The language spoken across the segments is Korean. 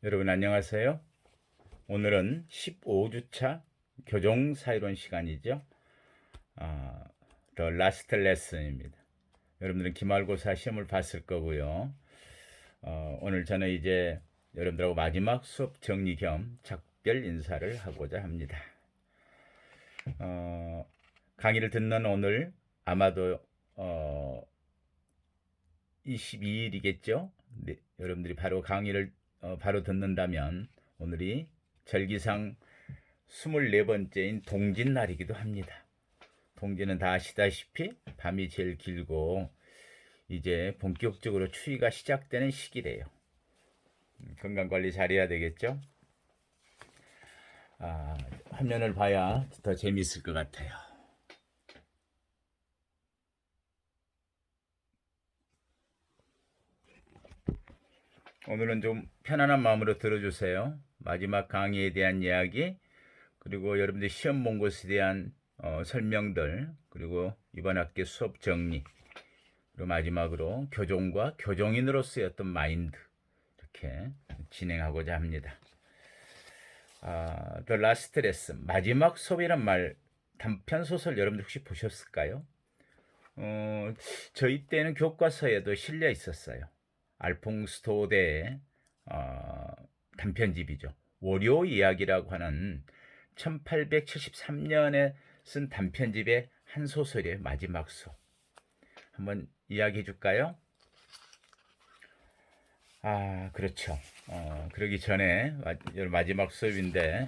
여러분 안녕하세요. 오늘은 15주차 교정사이론 시간이죠. The Last Lesson입니다. 여러분들은 기말고사 시험을 봤을 거고요. 오늘 저는 이제 여러분들하고 마지막 수업 정리 겸 작별 인사를 하고자 합니다. 강의를 듣는 오늘 아마도 22일이겠죠. 네, 여러분들이 바로 강의를 바로 듣는다면 오늘이 절기상 24번째인 동짓날이기도 합니다. 동지는 다 아시다시피 밤이 제일 길고 이제 본격적으로 추위가 시작되는 시기래요. 건강관리 잘해야 되겠죠. 화면을 봐야 더 재미있을 것 같아요. 오늘은 좀 편안한 마음으로 들어주세요. 마지막 강의에 대한 이야기, 그리고 여러분들 시험 본 것에 대한 설명들, 그리고 이번 학기 수업 정리, 그리고 마지막으로 교종과 교종인으로서의 어떤 마인드, 이렇게 진행하고자 합니다. The Last Lesson, 마지막 수업이란 말, 단편 소설 여러분들 혹시 보셨을까요? 저희 때는 교과서에도 실려 있었어요. 알퐁스 도데의 단편집이죠. 월요 이야기라고 하는 1873년에 쓴 단편집의 한 소설의 마지막 수업. 한번 이야기해 줄까요? 그렇죠. 그러기 전에 마지막 수업인데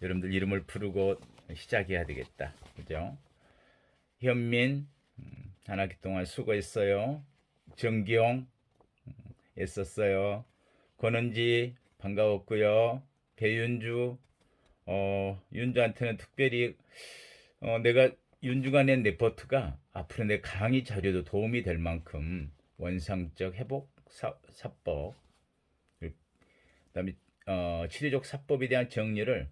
여러분들 이름을 부르고 시작해야 되겠다. 그죠? 현민, 한 학기 동안 수고했어요. 정기용, 애썼어요. 권은지, 반가웠고요. 배윤주, 윤주한테는 특별히 내가 윤주가 낸 레포트가 앞으로 내 강의 자료도 도움이 될 만큼 원상적 회복 사법, 그다음에 치료적 사법에 대한 정리를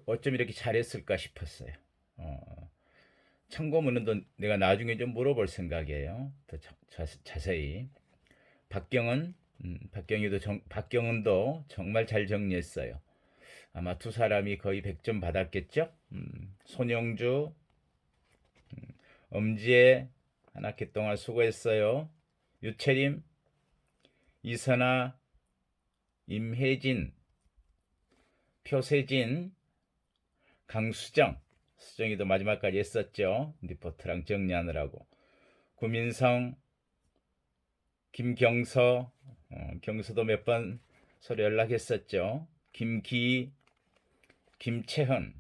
어쩜 이렇게 잘했을까 싶었어요. 참고문은 내가 나중에 좀 물어볼 생각이에요. 더 자세히. 박경은도 정말 잘 정리했어요. 아마 두 사람이 거의 100점 받았겠죠. 손영주, 엄지혜 한 학기 동안 수고했어요. 유채림, 이선아, 임혜진, 표세진, 강수정, 수정이도 마지막까지 했었죠. 리포트랑 정리하느라고. 구민성, 김경서, 경서도 몇 번 서로 연락했었죠. 김기, 김채헌,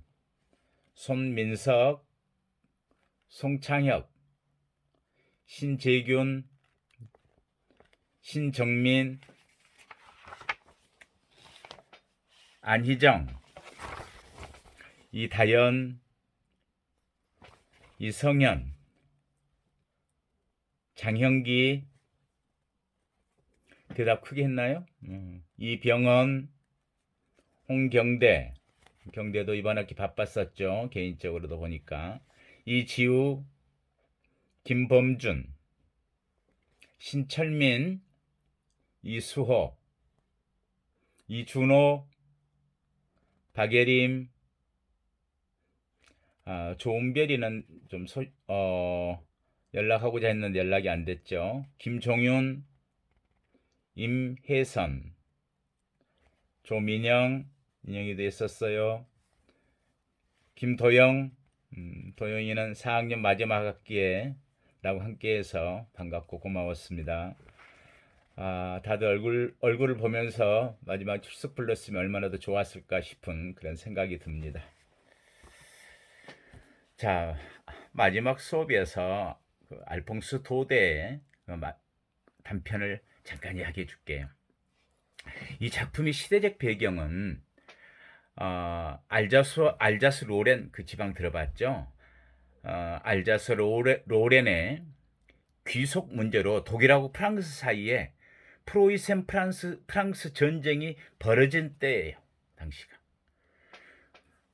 손민석, 송창혁, 신재균, 신정민, 안희정, 이다연, 이성현, 장형기, 대답 크게 했나요? 이병헌, 홍경대, 경대도 이번 학기 바빴었죠. 개인적으로도 보니까. 이지우, 김범준, 신철민, 이수호, 이준호, 박예림, 조은별이는 좀 연락하고자 했는데 연락이 안 됐죠. 김종윤, 임혜선, 조민영, 인영이도 있었어요. 김도영, 도영이는 4학년 마지막 학기에 나하고 함께해서 반갑고 고마웠습니다. 다들 얼굴을 보면서 마지막 출석 불렀으면 얼마나 더 좋았을까 싶은 그런 생각이 듭니다. 자, 마지막 수업에서 그 알퐁스 도데의 단편을 잠깐 이야기해 줄게요. 이 작품의 시대적 배경은 알자스 로렌 그 지방 들어봤죠? 알자스 로렌의 귀속 문제로 독일하고 프랑스 사이에 프로이센 프랑스 전쟁이 벌어진 때예요. 당시가.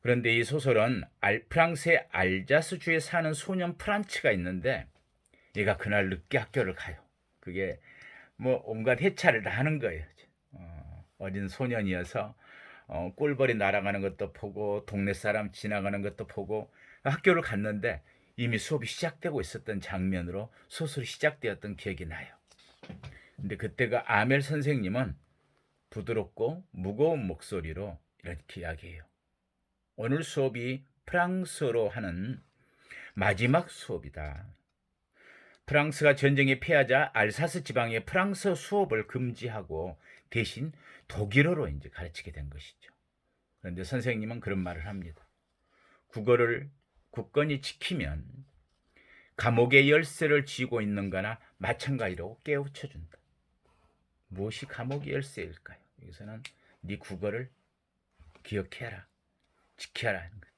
그런데 이 소설은 프랑스의 알자스주에 사는 소년 프란츠가 있는데 얘가 그날 늦게 학교를 가요. 그게 뭐 온갖 해차를 다 하는 거예요. 어린 소년이어서 꿀벌이 날아가는 것도 보고 동네 사람 지나가는 것도 보고 학교를 갔는데 이미 수업이 시작되고 있었던 장면으로 소설이 시작되었던 기억이 나요. 근데 그때가 아멜 선생님은 부드럽고 무거운 목소리로 이렇게 이야기해요. 오늘 수업이 프랑스어로 하는 마지막 수업이다. 프랑스가 전쟁에 패하자 알사스 지방에 프랑스어 수업을 금지하고 대신 독일어로 이제 가르치게 된 것이죠. 그런데 선생님은 그런 말을 합니다. 국어를 굳건히 지키면 감옥의 열쇠를 쥐고 있는 거나 마찬가지로 깨우쳐준다. 무엇이 감옥의 열쇠일까요? 여기서는 네 국어를 기억해라, 지켜라 하는 거예요.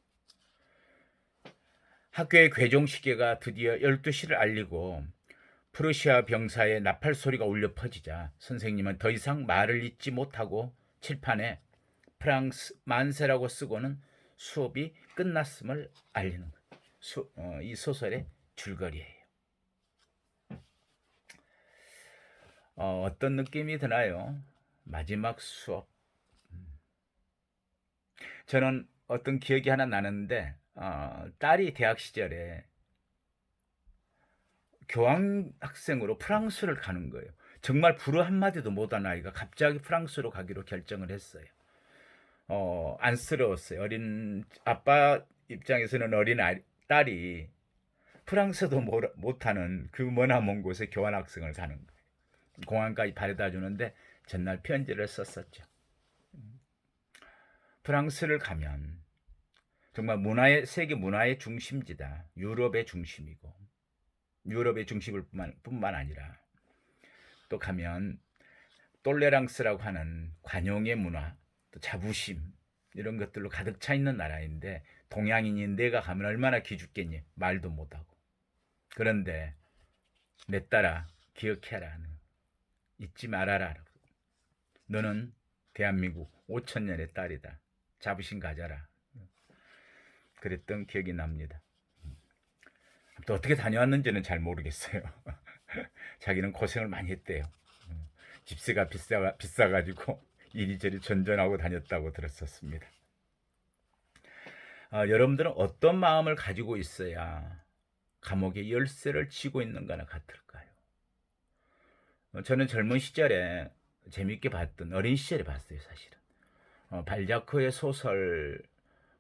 학교의 괴종시계가 드디어 12시를 알리고 프루시아 병사의 나팔 소리가 울려 퍼지자 선생님은 더 이상 말을 잇지 못하고 칠판에 프랑스 만세라고 쓰고는 수업이 끝났음을 알리는 거예요. 이 소설의 줄거리예요. 어떤 느낌이 드나요? 마지막 수업. 저는 어떤 기억이 하나 나는데 딸이 대학 시절에 교환학생으로 프랑스를 가는 거예요. 정말 불어 한마디도 못한 아이가 갑자기 프랑스로 가기로 결정을 했어요. 안쓰러웠어요. 어린 아빠 입장에서는 어린 딸이 프랑스도 못하는 그 머나먼 곳에 교환학생을 가는 거예요. 공항까지 바래다 주는데 전날 편지를 썼었죠. 프랑스를 가면 정말 세계 문화의 중심지다. 유럽의 중심이고 유럽의 중심일 뿐만 아니라 또 가면 똘레랑스라고 하는 관용의 문화, 또 자부심 이런 것들로 가득 차 있는 나라인데 동양인인 내가 가면 얼마나 기죽겠니? 말도 못하고. 그런데 내 딸아 기억해라. 잊지 말아라. 너는 대한민국 5천년의 딸이다. 자부심 가져라. 그랬던 기억이 납니다. 또 어떻게 다녀왔는지는 잘 모르겠어요. 자기는 고생을 많이 했대요. 집세가 비싸가지고 이리저리 전전하고 다녔다고 들었었습니다. 여러분들은 어떤 마음을 가지고 있어야 감옥의 열쇠를 쥐고 있는 거나 같을까요? 저는 젊은 시절에 재밌게 봤던 어린 시절에 봤어요. 사실은 발자크의 소설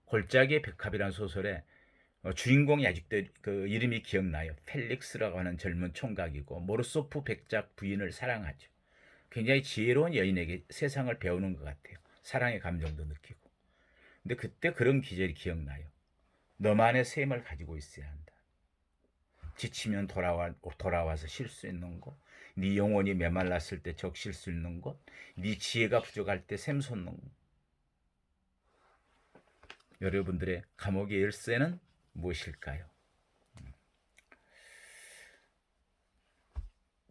골짜기의 백합이라는 소설에 주인공이 아직도 그 이름이 기억나요. 펠릭스라고 하는 젊은 총각이고 모르소프 백작 부인을 사랑하죠. 굉장히 지혜로운 여인에게 세상을 배우는 것 같아요. 사랑의 감정도 느끼고. 근데 그때 그런 기절이 기억나요. 너만의 셈을 가지고 있어야 한다. 지치면 돌아와서 쉴 수 있는 곳, 네 영혼이 메말랐을 때 적실 수 있는 곳, 네 지혜가 부족할 때 샘솟는 곳. 여러분들의 감옥의 열쇠는 무엇일까요?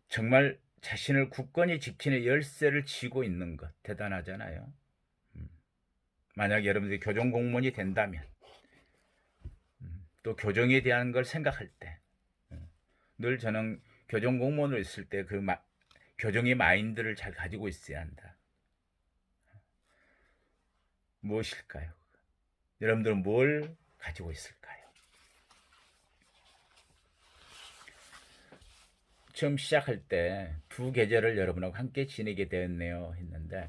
정말 자신을 굳건히 지키는 열쇠를 쥐고 있는 것 대단하잖아요. 만약 여러분들이 교정 공무원이 된다면 또 교정에 대한 걸 생각할 때 늘 저는 교정 공무원으로 있을 때 그 교정의 마인드를 잘 가지고 있어야 한다. 무엇일까요? 여러분들은 뭘 가지고 있을까요? 처음 시작할 때 두 계절을 여러분하고 함께 지내게 되었네요 했는데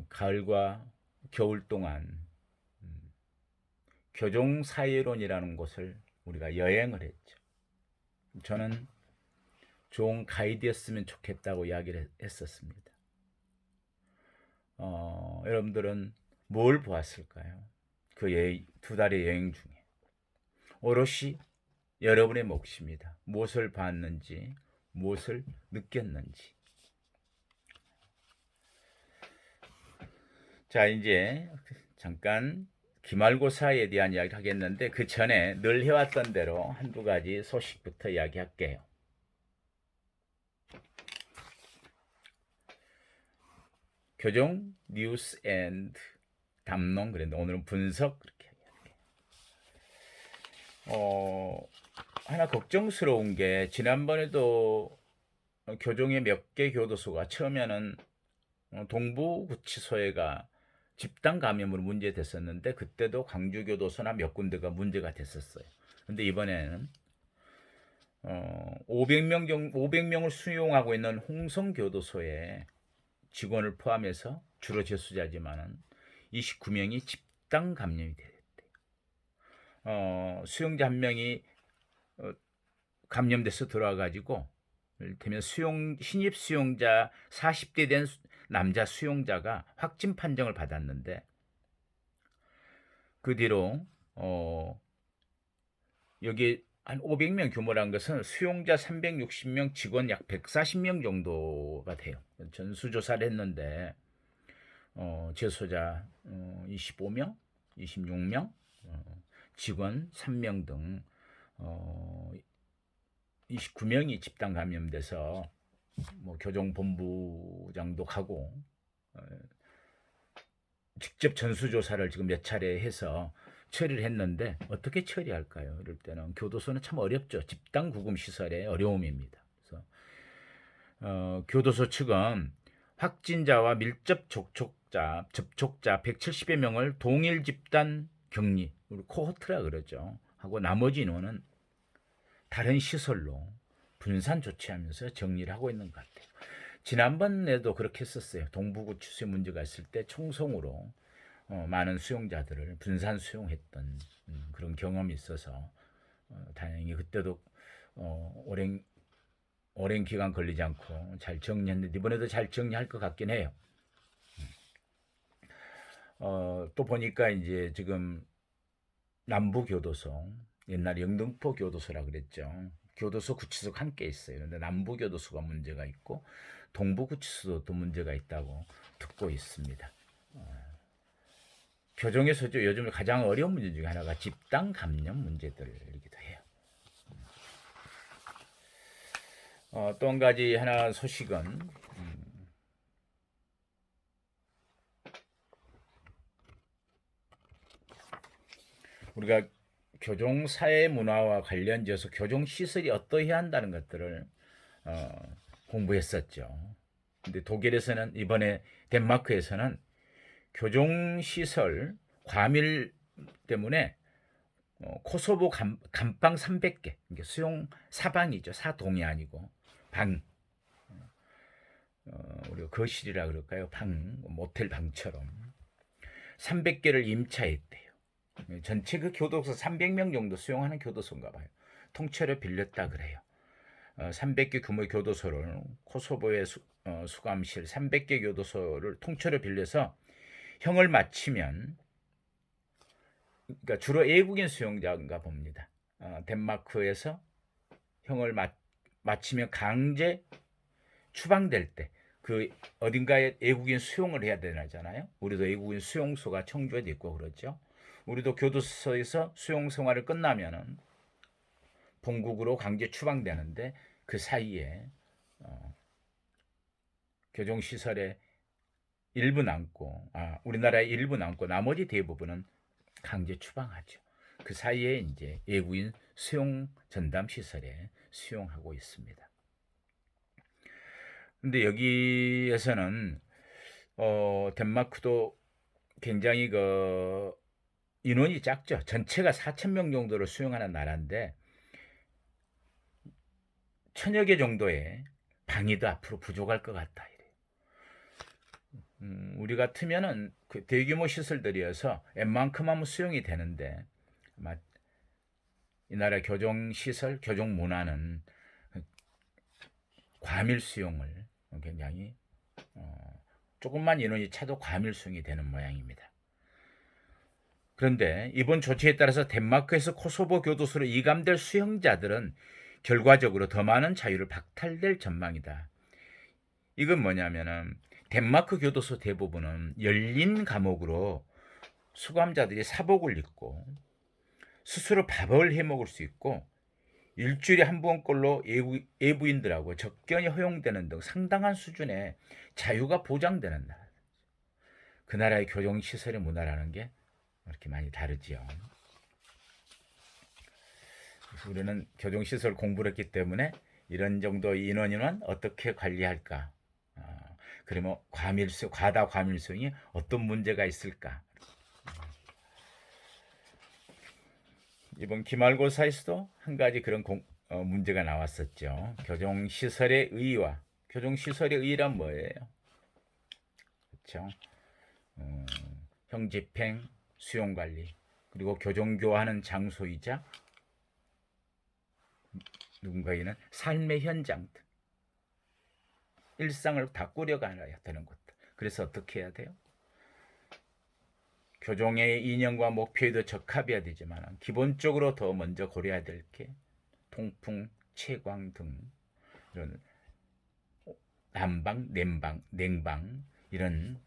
가을과 겨울 동안 교종사회론이라는 곳을 우리가 여행을 했죠. 저는 좋은 가이드였으면 좋겠다고 이야기를 했었습니다. 여러분들은 뭘 보았을까요? 그 두 달의 여행 중에 오롯이 여러분의 몫입니다. 무엇을 봤는지, 무엇을 느꼈는지. 자, 이제 잠깐 기말고사에 대한 이야기를 하겠는데 그 전에 늘 해왔던 대로 한두 가지 소식부터 이야기할게요. 교정 뉴스 앤드 담론 그랬는데 오늘은 분석 그렇게 이야기할게요. 하나 걱정스러운 게 지난번에도 교정의 몇 개 교도소가 처음에는 동부구치소에가 집단 감염으로 문제됐었는데 그때도 광주교도소나 몇 군데가 문제가 됐었어요. 근데 이번에는 500명을 수용하고 있는 홍성교도소에 직원을 포함해서 주로 재수자지만은 29명이 집단 감염이 됐대요. 수용자 한 명이 감염돼서 들어와가지고 이를테면 신입 수용자 40대 된 남자 수용자가 확진 판정을 받았는데 그 뒤로 여기 한 500명 규모란 것은 수용자 360명, 직원 약 140명 정도가 돼요. 전수조사를 했는데 재소자 25명, 26명, 직원 3명 등 29명이 집단 감염돼서 뭐 교정본부장도 가고 직접 전수조사를 지금 몇 차례 해서 처리를 했는데 어떻게 처리할까요? 이럴 때는 교도소는 참 어렵죠. 집단 구금 시설의 어려움입니다. 그래서 교도소 측은 확진자와 밀접 접촉자 170여 명을 동일 집단 격리, 우리 코호트라 그러죠. 하고 나머지 인원은 다른 시설로 분산 조치하면서 정리를 하고 있는 것 같아요. 지난번에도 그렇게 했었어요. 동부구치소에 문제가 있을 때 총성으로 많은 수용자들을 분산 수용했던 그런 경험이 있어서 다행히 그때도 오랜 기간 걸리지 않고 잘 정리했는데 이번에도 잘 정리할 것 같긴 해요. 또 보니까 이제 지금 남부교도소, 옛날 영등포 교도소라 그랬죠. 교도소 구치소가 함께 있어요. 근데 남부교도소가 문제가 있고 동부구치소도 문제가 있다고 듣고 있습니다. 교정에서 요즘 가장 어려운 문제 중에 하나가 집단 감염 문제들이기도 해요. 또 한 가지 하나 소식은 우리가 교정 사회 문화와 관련지어서 교정 시설이 어떠해야 한다는 것들을 공부했었죠. 근데 독일에서는 이번에 덴마크에서는 교정 시설 과밀 때문에 코소보 감방 300개, 수용 사방이죠. 사동이 아니고 방, 우리가 거실이라 그럴까요? 방, 모텔 방처럼 300개를 임차했대요. 전체 그 교도소 300명 정도 수용하는 교도소인가 봐요. 통째로 빌렸다 그래요. 300개 규모의 교도소를 코소보의 수감실 300개 교도소를 통째로 빌려서 형을 마치면, 그러니까 주로 외국인 수용자인가 봅니다. 덴마크에서 형을 마치면 강제 추방될 때 그 어딘가에 외국인 수용을 해야 되잖아요. 우리도 외국인 수용소가 청주에 있고 그렇죠. 우리도 교도소에서 수용 생활을 끝나면은 본국으로 강제 추방되는데 그 사이에 교정시설에 일부 남고 우리나라에 일부 남고 나머지 대부분은 강제 추방하죠. 그 사이에 이제 외국인 수용 전담 시설에 수용하고 있습니다. 근데 여기에서는 덴마크도 굉장히 그 인원이 작죠. 전체가 4,000명 정도를 수용하는 나라인데 1,000여 개 정도의 방이 더 앞으로 부족할 것 같다. 우리 같으면은 그 대규모 시설들이어서 웬만큼 하면 수용이 되는데 아마 이 나라 교정 시설, 교정 문화는 과밀 수용을 굉장히 조금만 인원이 차도 과밀 수용이 되는 모양입니다. 그런데 이번 조치에 따라서 덴마크에서 코소보 교도소로 이감될 수용자들은 결과적으로 더 많은 자유를 박탈될 전망이다. 이건 뭐냐면은 덴마크 교도소 대부분은 열린 감옥으로 수감자들이 사복을 입고 스스로 밥을 해 먹을 수 있고 일주일에 한 번꼴로 외부인들하고 접견이 허용되는 등 상당한 수준의 자유가 보장되는 나라. 그 나라의 교정시설의 문화라는 게 이렇게 많이 다르지요. 우리는 교정시설 공부를 했기 때문에 이런 정도 인원이면 어떻게 관리할까. 그러면 과다 과밀수용이 어떤 문제가 있을까? 이번 기말고사에서도 한 가지 그런 문제가 나왔었죠. 교정시설의 의의와 교정시설의 의의란 뭐예요? 그렇죠. 형집행, 수용관리, 그리고 교정교화하는 장소이자 누군가에게는 삶의 현장 등 일상을 다 꾸려가야 되는 것들. 그래서 어떻게 해야 돼요? 교정의 이념과 목표에도 적합해야 되지만 기본적으로 더 먼저 고려해야 될 게 통풍, 채광 등 이런 난방, 냉방 이런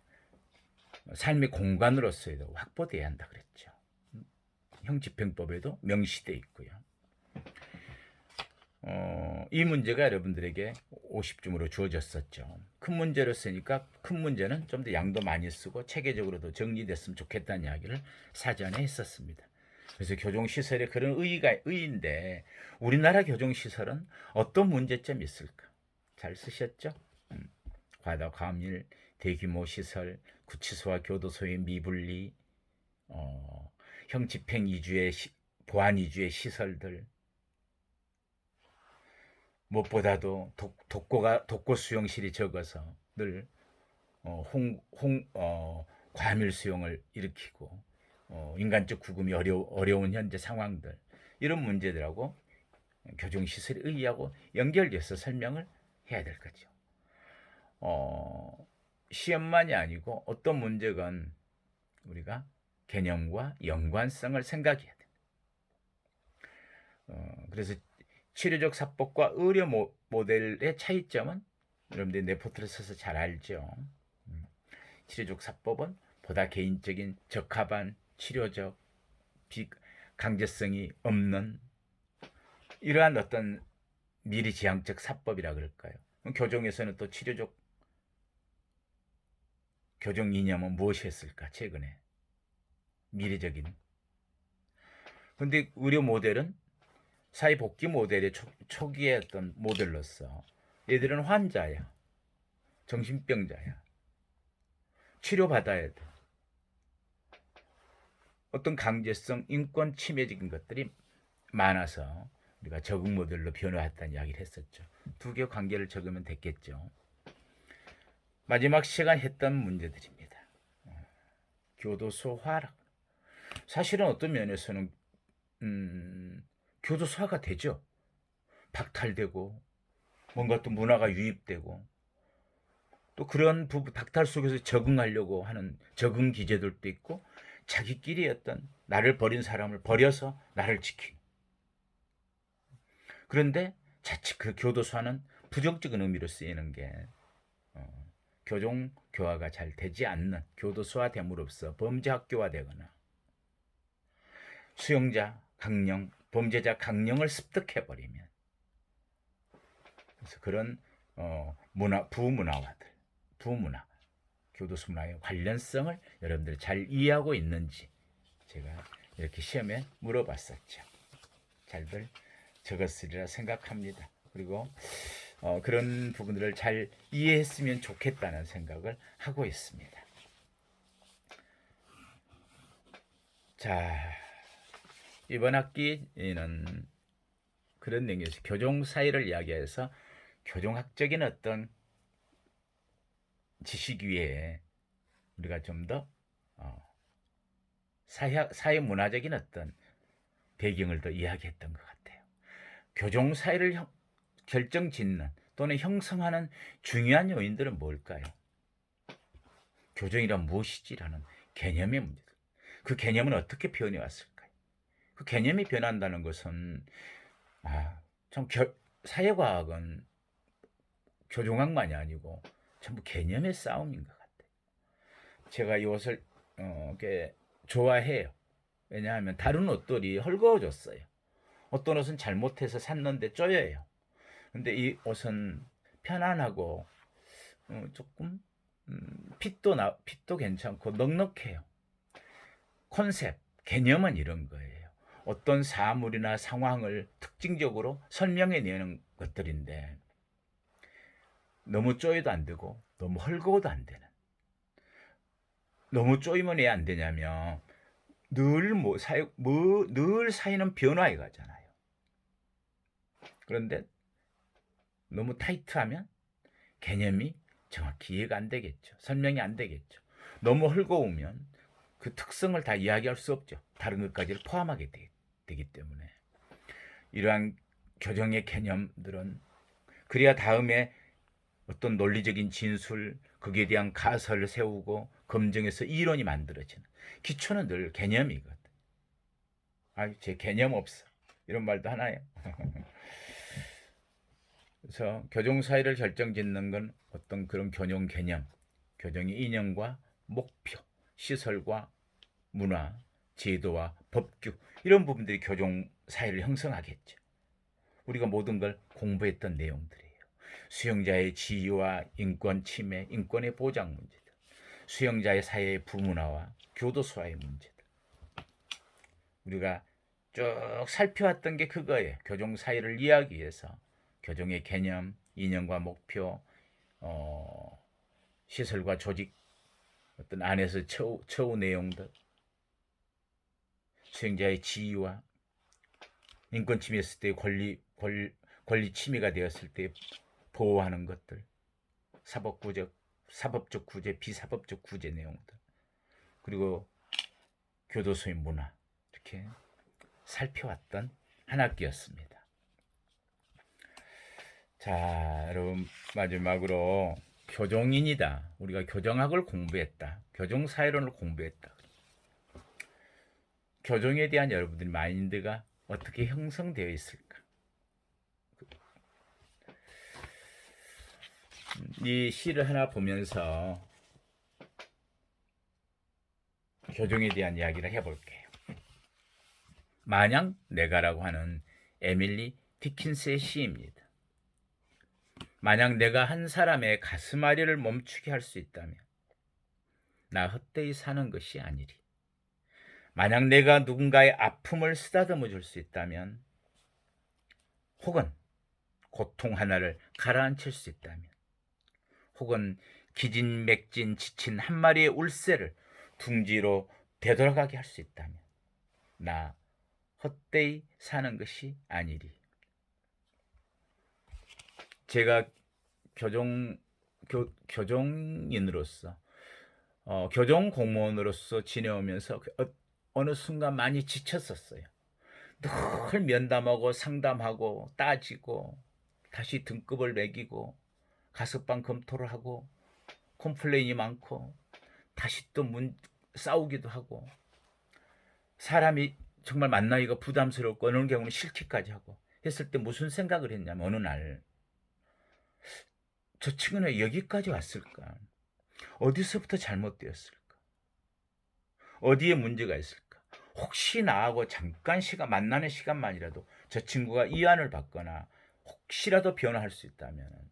삶의 공간으로서도 확보돼야 한다 그랬죠. 형집행법에도 명시되어 있고요. 이 문제가 여러분들에게 50점으로 주어졌었죠. 큰 문제로 쓰니까 큰 문제는 좀 더 양도 많이 쓰고 체계적으로도 정리됐으면 좋겠다는 이야기를 사전에 했었습니다. 그래서 교정시설에 그런 의의인데 우리나라 교정시설은 어떤 문제점이 있을까? 잘 쓰셨죠? 과다 과밀, 대규모 시설, 구치소와 교도소의 미분리, 형집행 위주의 보안 위주의 시설들, 무엇보다도 독고 수용실이 적어서 늘 과밀 수용을 일으키고 인간적 구금이 어려운 현재 상황들, 이런 문제들하고 교정시설의 의의하고 연결돼서 설명을 해야 될 거죠. 시험만이 아니고 어떤 문제건 우리가 개념과 연관성을 생각해야 돼. 그래서 치료적 사법과 의료 모델의 차이점은 여러분들이 레포트를 써서 잘 알죠. 치료적 사법은 보다 개인적인 적합한 치료적 강제성이 없는 이러한 어떤 미리지향적 사법이라 그럴까요? 교정에서는 또 치료적 교정 이념은 무엇이었을까? 최근에 미래적인. 근데 의료 모델은 사회복지 모델의 초기의 어떤 모델로서 얘들은 환자야, 정신병자야, 치료받아야 돼. 어떤 강제성, 인권 침해적인 것들이 많아서 우리가 적응 모델로 변화했다는 이야기를 했었죠. 두 개 관계를 적으면 됐겠죠. 마지막 시간 했던 문제들입니다. 교도소 화락. 사실은 어떤 면에서는 교도소화가 되죠. 박탈되고 뭔가 또 문화가 유입되고 또 그런 박탈 속에서 적응하려고 하는 적응 기제들도 있고 자기끼리 어떤 나를 버린 사람을 버려서 나를 지키고, 그런데 자칫 그 교도소화는 부정적인 의미로 쓰이는 게 교정 교화가 잘 되지 않는 교도소화됨으로써 범죄 학교화되거나 수용자 강령, 범죄자 강령을 습득해버리면, 그래서 그런 부문화, 교도소 문화의 관련성을 여러분들이 잘 이해하고 있는지 제가 이렇게 시험에 물어봤었죠. 잘들 적었으리라 생각합니다. 그리고 그런 부분들을 잘 이해했으면 좋겠다는 생각을 하고 있습니다. 자, 이번 학기에는 그런 내용에서 교정 사이를 이야기해서 교정학적인 어떤 지식 위에 우리가 좀 더 사회 문화적인 어떤 배경을 더 이야기했던 것 같아요. 교정 사이를 결정짓는 또는 형성하는 중요한 요인들은 뭘까요? 교정이란 무엇이지라는 개념의 문제. 그 개념은 어떻게 변해 왔을까요? 그 개념이 변한다는 것은 참 사회과학은 교정학만이 아니고 전부 개념의 싸움인 것 같아요. 제가 이 옷을 좋아해요. 왜냐하면 다른 옷들이 헐거워졌어요. 어떤 옷은 잘못해서 샀는데 쪼여요. 근데 이 옷은 편안하고 조금 핏도 괜찮고 넉넉해요. 컨셉, 개념은 이런 거예요. 어떤 사물이나 상황을 특징적으로 설명해내는 것들인데 너무 쪼여도 안 되고 너무 헐거워도 안 되는. 너무 쪼이면 왜 안 되냐면 늘 사이는 변화해 가잖아요. 그런데 너무 타이트하면 개념이 정확히 이해가 안 되겠죠. 설명이 안 되겠죠. 너무 헐거우면 그 특성을 다 이야기할 수 없죠. 다른 것까지를 포함하게 되기 때문에 이러한 교정의 개념들은 그래야 다음에 어떤 논리적인 진술, 거기에 대한 가설을 세우고 검증해서 이론이 만들어지는. 기초는 늘 개념이거든. 제 개념 없어. 이런 말도 하나요. 그래서 교정 사회를 결정짓는 건 어떤 그런 교정 개념, 교정의 이념과 목표, 시설과 문화, 제도와 법규, 이런 부분들이 교정 사회를 형성하겠죠. 우리가 모든 걸 공부했던 내용들이에요. 수용자의 지위와 인권 침해, 인권의 보장 문제들, 수용자의 사회의 부문화와 교도소와의 문제들, 우리가 쭉 살펴왔던 게 그거예요. 교정 사회를 이해하기 위해서 교정의 개념, 이념과 목표, 시설과 조직, 어떤 안에서 처우 내용들, 수용자의 지위와 인권 침해했을 때 권리 침해가 되었을 때 보호하는 것들, 사법적 구제, 비사법적 구제 내용들, 그리고 교도소의 문화, 이렇게 살펴왔던 한 학기였습니다. 자, 여러분, 마지막으로 교정인이다. 우리가 교정학을 공부했다. 교정사회론을 공부했다. 교정에 대한 여러분들의 마인드가 어떻게 형성되어 있을까? 이 시를 하나 보면서 교정에 대한 이야기를 해볼게요. 마냥 내가라고 하는 에밀리 디킨스의 시입니다. 만약 내가 한 사람의 가슴앓이를 멈추게 할 수 있다면 나 헛되이 사는 것이 아니리. 만약 내가 누군가의 아픔을 쓰다듬어 줄 수 있다면, 혹은 고통 하나를 가라앉힐 수 있다면, 혹은 기진맥진 지친 한 마리의 울새를 둥지로 되돌아가게 할 수 있다면 나 헛되이 사는 것이 아니리. 제가 교정인으로서 교정 공무원으로서 지내오면서 어느 순간 많이 지쳤었어요. 늘 면담하고 상담하고 따지고 다시 등급을 매기고 가석방 검토를 하고 컴플레인이 많고 다시 또 싸우기도 하고, 사람이 정말 만나기가 부담스럽고 어느 경우는 싫기까지 하고 했을 때 무슨 생각을 했냐면, 어느 날 저 친구는 왜 여기까지 왔을까? 어디서부터 잘못되었을까? 어디에 문제가 있을까? 혹시 나하고 잠깐 만나는 시간만이라도 저 친구가 이안을 받거나 혹시라도 변화할 수 있다면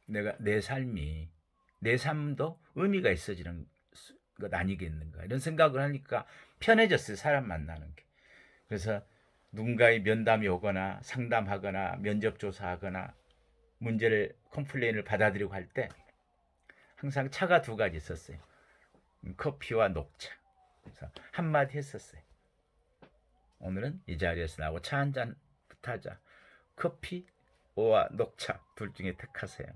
내 삶도 의미가 있어지는 것 아니겠는가, 이런 생각을 하니까 편해졌어요, 사람 만나는 게. 그래서 누군가의 면담이 오거나 상담하거나 면접조사하거나 문제를 컴플레인을 받아들이고 할 때 항상 차가 두 가지 있었어요. 커피와 녹차. 그래서 한마디 했었어요. 오늘은 이 자리에서 나하고 차 한잔 하자. 커피와 녹차 둘 중에 택하세요.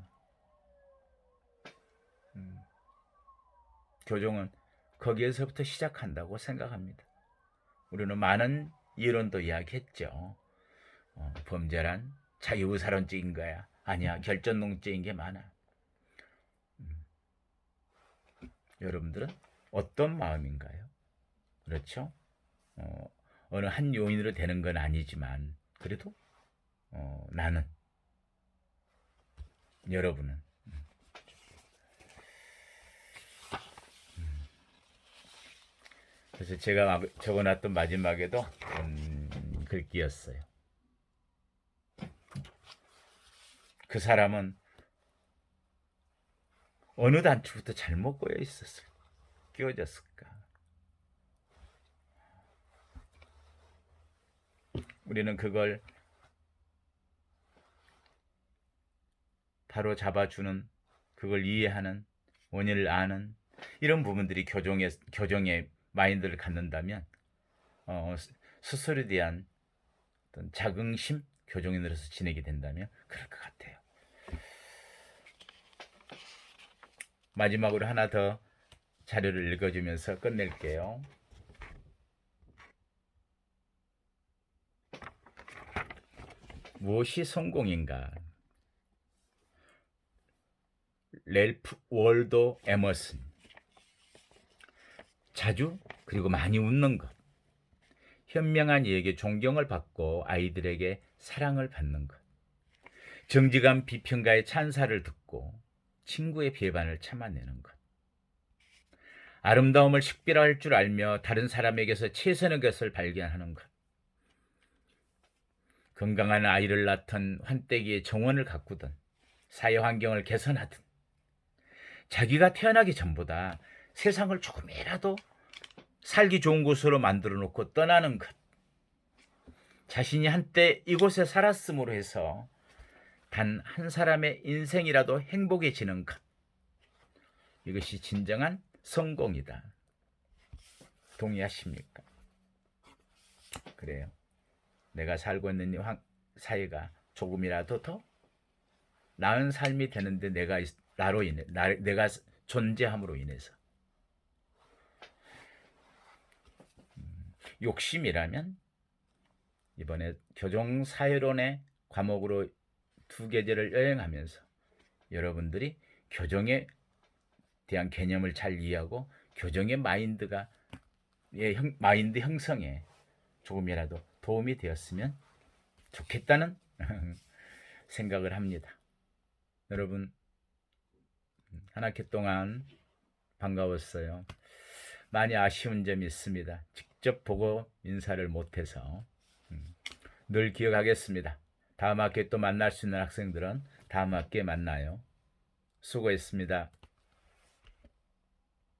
교정은 거기에서부터 시작한다고 생각합니다. 우리는 많은 이론도 이야기했죠. 범죄란 자유의사론적인 거야, 아니야 결전론적인 게 많아. 여러분들은 어떤 마음인가요? 그렇죠? 어느 한 요인으로 되는 건 아니지만 그래도 나는, 여러분은 그래서 제가 적어놨던 마지막에도 글귀였어요. 그 사람은 어느 단추부터 잘못 끼워졌을까? 우리는 그걸 바로 잡아주는, 그걸 이해하는, 원인을 아는 이런 부분들이 교정의 마인드를 갖는다면 스스로에 대한 어떤 자긍심, 교정에 늘어서 지내게 된다면 그럴 것 같아요. 마지막으로 하나 더 자료를 읽어주면서 끝낼게요. 무엇이 성공인가? 렐프 월도 에머슨. 자주 그리고 많이 웃는 것, 현명한 이에게 존경을 받고 아이들에게 사랑을 받는 것, 정직한 비평가의 찬사를 듣고 친구의 비판을 참아내는 것, 아름다움을 식별할 줄 알며 다른 사람에게서 최선의 것을 발견하는 것, 건강한 아이를 낳던 환대기에 정원을 가꾸든 사회 환경을 개선하든 자기가 태어나기 전보다 세상을 조금이라도 살기 좋은 곳으로 만들어 놓고 떠나는 것, 자신이 한때 이곳에 살았음으로 해서 단 한 사람의 인생이라도 행복해지는 것, 이것이 진정한 성공이다. 동의하십니까? 그래요. 내가 살고 있는 이 사회가 조금이라도 더 나은 삶이 되는데 내가 존재함으로 인해서 욕심이라면 이번에 교정사회론의 과목으로 2계절을 여행하면서 여러분들이 교정에 대한 개념을 잘 이해하고 교정의 마인드 형성에 조금이라도 도움이 되었으면 좋겠다는 생각을 합니다. 여러분, 한 학기 동안 반가웠어요. 많이 아쉬운 점이 있습니다. 직접 보고 인사를 못해서 늘 기억하겠습니다. 다음 학기에 또 만날 수 있는 학생들은 다음 학기에 만나요. 수고했습니다.